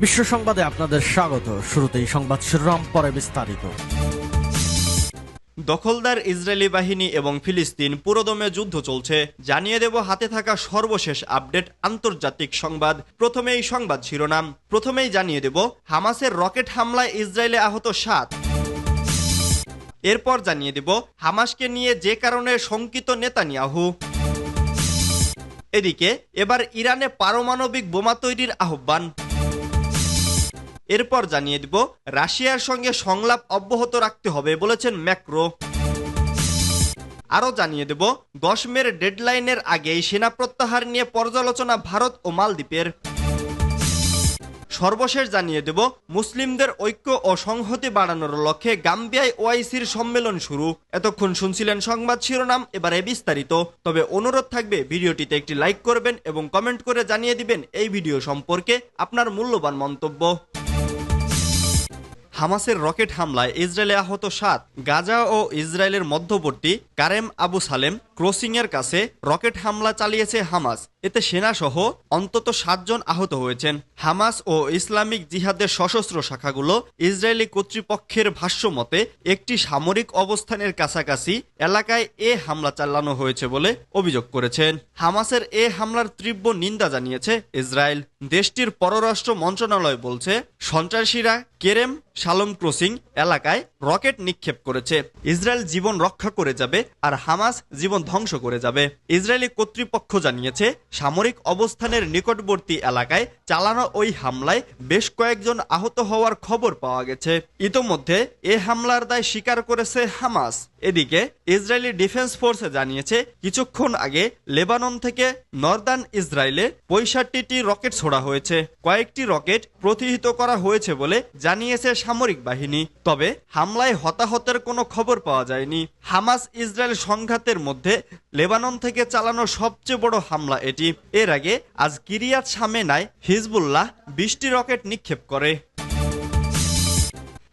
বিশ্ব সংবাদে আপনাদের স্বাগত। শুরুতেই সংবাদ শিরোনাম, পরে বিস্তারিত। দখলদার ইসরায়েলি বাহিনী এবং ফিলিস্তিন পুরোদমে যুদ্ধ চলছে, জানিয়ে দেব হাতে থাকা সর্বশেষ আপডেট আন্তর্জাতিক সংবাদ। প্রথমে এই সংবাদ শিরোনাম। প্রথমেই জানিয়ে দেব হামাসের রকেট হামলায় ইসরায়েলে আহত 7। এরপর জানিয়ে দেব হামাসকে নিয়ে যে কারণে শঙ্কিত নেতানিয়াহু। এদিকে এবার ইরানে পারমাণবিক বোমা তৈরির আহ্বান। এরপর জানিয়ে দিব রাশিয়ার সঙ্গে সংলাপ অব্যাহত রাখতে হবে বলেছেন ম্যাক্রো। আরও জানিয়ে দেব 10 মের ডেডলাইনের আগেই সেনা প্রত্যাহার নিয়ে পর্যালোচনা ভারত ও মালদ্বীপের। সর্বশেষ জানিয়ে দেব মুসলিমদের ঐক্য ও সংহতি বাড়ানোর লক্ষ্যে গাম্বিয়ায় ওআইসির সম্মেলন শুরু। এতক্ষণ শুনছিলেন সংবাদ শিরোনাম, এবারে বিস্তারিত। তবে অনুরোধ থাকবে ভিডিওটিতে একটি লাইক করবেন এবং কমেন্ট করে জানিয়ে দিবেন এই ভিডিও সম্পর্কে আপনার মূল্যবান মন্তব্য। হামাসের রকেট হামলায় ইসরায়েলে আহত 7। গাজা ও ইসরায়েলের মধ্যবর্তী কারেম আবু সালেম ক্রসিংয়ের কাছে রকেট হামলা চালিয়েছে হামাস। এতে সেনাসহ অন্তত 7 জন আহত হয়েছেন। হামাস ও ইসলামিক জিহাদের সশস্ত্র শাখাগুলো ইসরায়েলি কর্তৃপক্ষের ভাষ্য মতে একটি সামরিক অবস্থানের কাছাকাছি এলাকায় এ হামলা চালানো হয়েছে বলে অভিযোগ করেছেন। হামাসের এ হামলার তীব্র নিন্দা জানিয়েছে ইসরায়েল। দেশটির পররাষ্ট্র মন্ত্রণালয় বলছে সন্ত্রাসীরা কেরেম শালম ক্রসিং এলাকায় রকেট নিক্ষেপ করেছে। ইসরায়েল জীবন রক্ষা করে যাবে আর হামাস জীবন ধ্বংস করে যাবে। ইসরায়েলি কর্তৃপক্ষ জানিয়েছে সামরিক অবস্থানের নিকটবর্তী এলাকায় চালানো ওই হামলায় বেশ কয়েকজন আহত হওয়ার খবর পাওয়া গেছে। ইতোমধ্যে এ হামলার দায় স্বীকার করেছে হামাস। এদিকে ইসরায়েলি ডিফেন্স ফোর্সে জানিয়েছে কিছুক্ষণ আগে লেবানন থেকে নর্দার্ন ইসরায়েলে 65টি রকেট ছোড়া হয়েছে। কয়েকটি রকেট প্রতিহত করা হয়েছে বলে জানিয়েছে সামরিক বাহিনী। তবে হামলায় হতাহতের কোনো খবর পাওয়া যায়নি। হামাস ইসরায়েল সংঘাতের মধ্যে লেবানন থেকে চালানো সবচেয়ে বড় হামলা এটি। এর আগে আজ কিরিয়াত শামেনায় হিজবুল্লাহ 20টি রকেট নিক্ষেপ করে।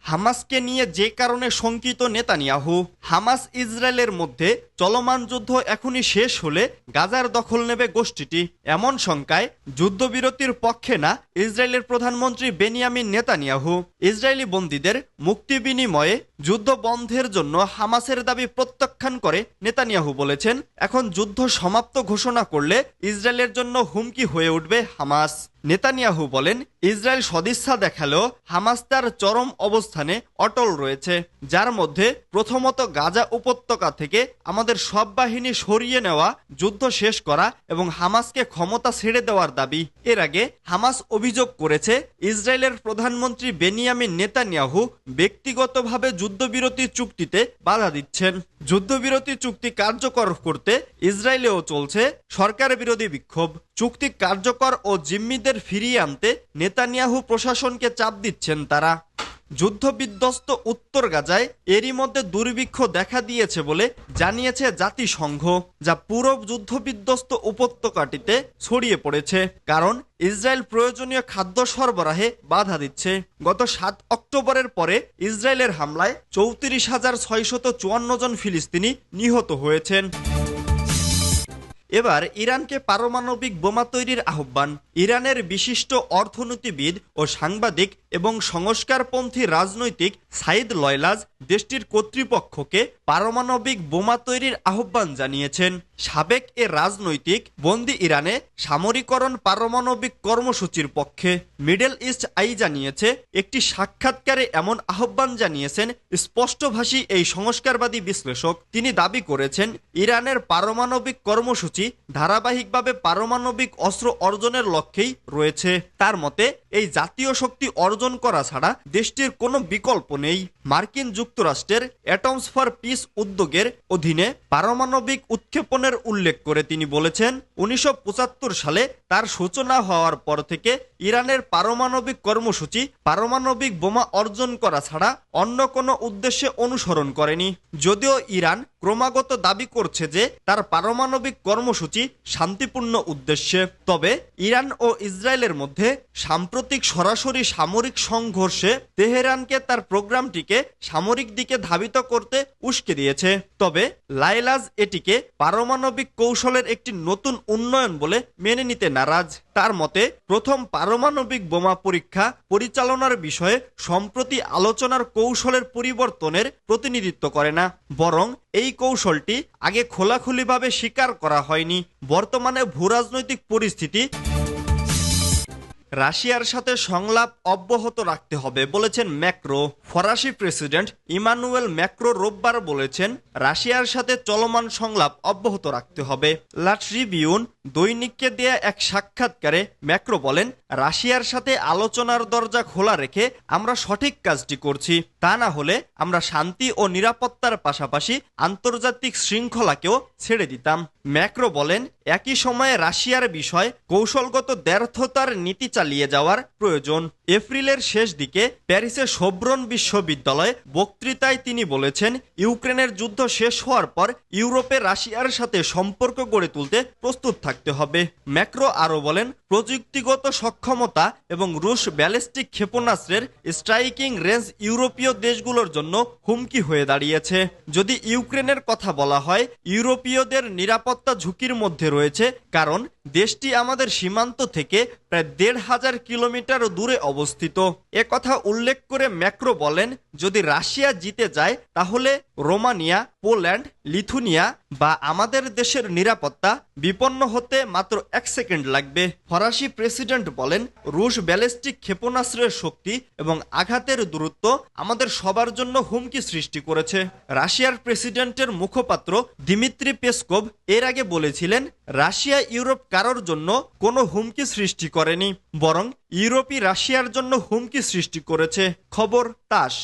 হামাসকে নিয়ে যে কারণে শঙ্কিত নেতানিয়াহু। হামাস ইসরায়েলের মধ্যে চলমান যুদ্ধ এখনই শেষ হলে গাজার দখল নেবে গোষ্ঠীটি, এমন শঙ্কায় যুদ্ধবিরতির পক্ষে না ইসরায়েলের প্রধানমন্ত্রী বেনিয়ামিন নেতানিয়াহু। ইসরায়েলি বন্দীদের মুক্তি বিনিময়ে যুদ্ধ বন্ধের জন্য হামাসের দাবি প্রত্যাখ্যান করে নেতানিয়াহু বলেছেন, এখন যুদ্ধ সমাপ্ত ঘোষণা করলে ইসরায়েলের জন্য হুমকি হয়ে উঠবে হামাস। নেতানিয়াহু বলেন, ইসরায়েল সদিচ্ছা দেখালেও হামাস তার চরম অবস্থানে অটল রয়েছে, যার মধ্যে প্রথমত গাজা উপত্যকা থেকে আমাদের সব বাহিনী সরিয়ে নেওয়া, যুদ্ধ শেষ করা এবং হামাসকে ক্ষমতা ছেড়ে দেওয়ার দাবি। এর আগে হামাস অভিযোগ করেছে ইসরায়েলের প্রধানমন্ত্রী বেনিয়ামিন নেতানিয়াহু ব্যক্তিগতভাবে যুদ্ধবিরতি চুক্তিতে বাধা দিচ্ছেন। যুদ্ধবিরতি চুক্তি কার্যকর করতে ইসরায়েলেও চলছে সরকার বিরোধী বিক্ষোভ। চুক্তি কার্যকর ও জিম্মিদের ফিরিয়ে আনতে নেতানিয়াহু প্রশাসনকে চাপ দিচ্ছেন তারা। যুদ্ধবিধ্বস্ত উত্তর গাজায় এরই মধ্যে দুর্ভিক্ষ দেখা দিয়েছে বলে জানিয়েছে জাতিসংঘ, যা পুরো যুদ্ধবিধ্বস্ত উপত্যকাটিতে ছড়িয়ে পড়েছে, কারণ ইসরায়েল প্রয়োজনীয় খাদ্য সরবরাহে বাধা দিচ্ছে। গত 7 অক্টোবরের পরে ইসরায়েলের হামলায় 34,654 জন ফিলিস্তিনি নিহত হয়েছেন। এবার ইরানকে পারমাণবিক বোমা তৈরির আহ্বান। ইরানের বিশিষ্ট অর্থনীতিবিদ ও সাংবাদিক এবং সংস্কারপন্থী রাজনৈতিক সাইদ লয়লাজ দেশটির কর্তৃপক্ষকে পারমাণবিক বোমা তৈরির আহ্বান জানিয়েছেন। সাবেক এ রাজনৈতিক বন্দী ইরানে সামরিকরণ পারমাণবিক কর্মসূচির পক্ষে। মিডল ইস্ট আই জানিয়েছে, একটি সাক্ষাৎকারে এমন আহ্বান জানিয়েছেন স্পষ্টভাষী এই সংস্কারবাদী বিশ্লেষক। তিনি দাবি করেছেন, ইরানের পারমাণবিক কর্মসূচি ধারাবাহিকভাবে পারমাণবিক অস্ত্র অর্জনের লক্ষ্যেই রয়েছে। তার মতে এই জাতীয় শক্তি অর্জন করা ছাড়া দেশটির কোনো বিকল্প নেই। মার্কিন যুক্তরাষ্ট্রের অ্যাটমস ফর পিস উদ্যোগের অধীনে পারমাণবিক উৎক্ষেপণের উল্লেখ করে তিনি বলেছেন, 1975 সালে তার সূচনা হওয়ার পর থেকে ইরানের পারমাণবিক কর্মসূচি পারমাণবিক বোমা অর্জন করা ছাড়া অন্য কোনো উদ্দেশ্যে অনুসরণ করেনি। যদিও ইরান ক্রমাগত দাবি করছে যে তার পারমাণবিক কর্মসূচি শান্তিপূর্ণ উদ্দেশ্যে, তবে ইরান ও ইসরায়েলের মধ্যে সাম্প্রতিক সরাসরি সামরিক সামরিক সংঘর্ষে তেহরানকে তার প্রোগ্রামটিকে সামরিক দিকে ধাবিত করতে উস্কে দিয়েছে। তবে লাইলাজ এটিকে পারমাণবিক কৌশলের একটি নতুন উন্নয়ন বলে মেনে নিতে নারাজ। তার মতে প্রথম পারমাণবিক বোমা পরীক্ষা পরিচালনার বিষয়ে সম্প্রতি আলোচনার কৌশলের পরিবর্তনের প্রতিনিধিত্ব করে না, বরং এই কৌশলটি আগে খোলাখুলিভাবে স্বীকার করা হয়নি। বর্তমানে ভূরাজনৈতিক পরিস্থিতি রাশিয়ার সাথে সংলাপ অব্যাহত রাখতে হবে বলেছেন ম্যাক্রো। ফরাসি প্রেসিডেন্ট ইমানুয়েল ম্যাক্রো রোববার বলেছেন রাশিয়ার সাথে চলমান সংলাপ অব্যাহত রাখতে হবে। লা ট্রিবিউন দৈনিককে দেয়া এক সাক্ষাৎকারে ম্যাক্রো বলেন, রাশিয়ার সাথে আলোচনার দরজা খোলা রেখে আমরা সঠিক কাজটি করছি। তা না হলে আমরা শান্তি ও নিরাপত্তার পাশাপাশি আন্তর্জাতিক শৃঙ্খলাকেও ছেড়ে দিতাম। ম্যাক্রো বলেন, একই সময়ে রাশিয়ার বিষয় কৌশলগত ব্যর্থতার নীতি চালিয়ে যাওয়ার প্রয়োজন। এপ্রিলের শেষ দিকে প্যারিসে সোব্রন বিশ্ববিদ্যালয়ে বক্তৃতায় তিনি বলেছেন, ইউক্রেনের যুদ্ধ শেষ হওয়ার পর ইউরোপে রাশিয়ার সাথে সম্পর্ক গড়ে তুলতে প্রস্তুত থাকতে হবে। ম্যাক্রো আরও বলেন, প্রযুক্তিগত সক্ষমতা এবং রুশ ব্যালিস্টিক ক্ষেপণাস্ত্রের স্ট্রাইকিং রেঞ্জ ইউরোপীয় দেশগুলোর জন্য হুমকি হয়ে দাঁড়িয়েছে। যদি ইউক্রেনের কথা বলা হয়, ইউরোপীয়দের নিরাপত্তা ঝুঁকির মধ্যে রয়েছে, কারণ দেশটি আমাদের সীমান্ত থেকে প্রায় ১৫০০ কিলোমিটার দূরে অবস্থিত। কথা উল্লেখ করে ম্যাক্রো বলেন, যদি রাশিয়া জিতে যায় তাহলে রোমানিয়া, পোল্যান্ড, লিথুনিয়া বা আমাদের দেশের নিরাপত্তা বিপন্ন হতে মাত্র ১ সেকেন্ড লাগবে। ফরাসি প্রেসিডেন্ট বলেন, রুশ ব্যালিস্টিক ক্ষেপণাস্ত্রের শক্তি এবং আঘাতের দূরত্ব আমাদের সবার জন্য হুমকি সৃষ্টি করেছে। রাশিয়ার প্রেসিডেন্টের মুখপাত্র দিমিত্রি পেসকোভ এর আগে বলেছিলেন, রাশিয়া ইউরোপ কারোর জন্য কোনো হুমকি সৃষ্টি করেনি, বরং ইউরোপই রাশিয়ার জন্য হুমকি সৃষ্টি করেছে। খবর তাস।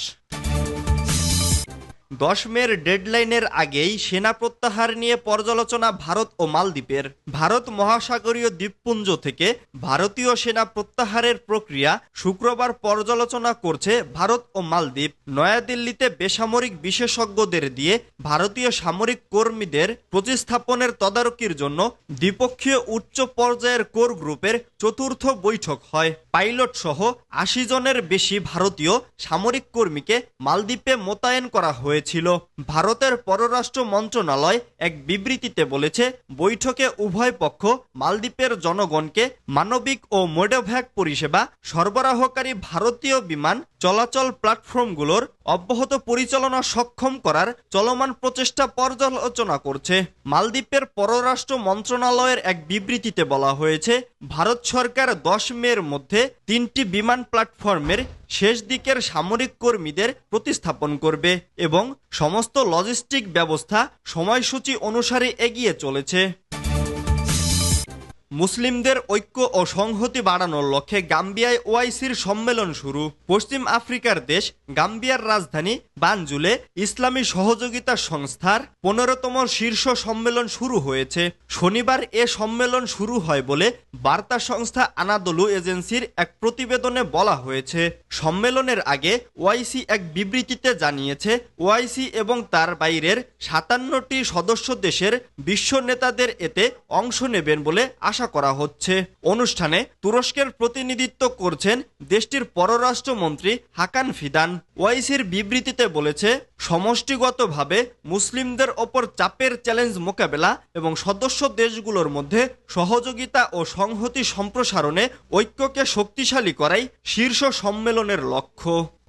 10 মের ডেডলাইনের আগেই সেনা প্রত্যাহার নিয়ে পর্যালোচনা ভারত ও মালদ্বীপের। ভারত মহাসাগরীয় দ্বীপপুঞ্জ থেকে ভারতীয় সেনা প্রত্যাহারের প্রক্রিয়া শুক্রবার পর্যালোচনা করছে ভারত ও মালদ্বীপ। নয়াদিল্লিতে বেসামরিক বিশেষজ্ঞদের দিয়ে ভারতীয় সামরিক কর্মীদের প্রতিস্থাপনের তদারকির জন্য দ্বিপক্ষীয় উচ্চ পর্যায়ের কোর গ্রুপের চতুর্থ বৈঠক হয়। পাইলট সহ ৮০ জনের বেশি ভারতীয় সামরিক কর্মীকে মালদ্বীপে মোতায়েন করা হয়েছিল। ভারতের পররাষ্ট্র মন্ত্রণালয় এক বিবৃতিতে বলেছে, বৈঠকে উভয় পক্ষ মালদ্বীপের জনগণকে মানবিক ও মেডেভ্যাক পরিষেবা সরবরাহকারী ভারতীয় বিমান চলাচল প্ল্যাটফর্মগুলোর অব্যাহত পরিচালনা সক্ষম করার চলমান প্রচেষ্টা পর্যালোচনা করছে। মালদ্বীপের পররাষ্ট্র মন্ত্রণালয়ের এক বিবৃতিতে বলা হয়েছে, ভারত সরকার 10 মের মধ্যে 3টি বিমান প্ল্যাটফর্মের শেষ দিকের সামরিক কর্মীদের প্রতিস্থাপন করবে এবং সমস্ত লজিস্টিক ব্যবস্থা সময়সূচি অনুসারে এগিয়ে চলেছে। মুসলিমদের ঐক্য ও সংহতি বাড়ানোর লক্ষ্যে গাম্বিয়ায় ওআইসির সম্মেলন শুরু। পশ্চিম আফ্রিকার দেশ গাম্বিয়ার রাজধানী বানজুলে ইসলামী সহযোগিতা সংস্থার 15তম শীর্ষ সম্মেলন শুরু হয়েছে। শনিবার এ সম্মেলন শুরু হয় বলে বার্তা সংস্থা আনাদলু এজেন্সির এক প্রতিবেদনে বলা হয়েছে। সম্মেলনের আগে ওআইসি এক বিবৃতিতে জানিয়েছে, ওআইসি এবং তার বাইরের 57টি সদস্য দেশের বিশ্ব নেতাদের এতে অংশ নেবেন বলে আশা করা হচ্ছে। অনুষ্ঠানে তুরস্কের প্রতিনিধিত্ব করছেন দেশটির পররাষ্ট্রমন্ত্রী হাকান ফিদান। ওআইসির বিবৃতিতে বলেছে, সমষ্টিগতভাবে মুসলিমদের ওপর চাপের চ্যালেঞ্জ মোকাবেলা এবং সদস্য দেশগুলোর মধ্যে সহযোগিতা ও সংহতি সম্প্রসারণে ঐক্যকে শক্তিশালী করাই শীর্ষ সম্মেলনের লক্ষ্য।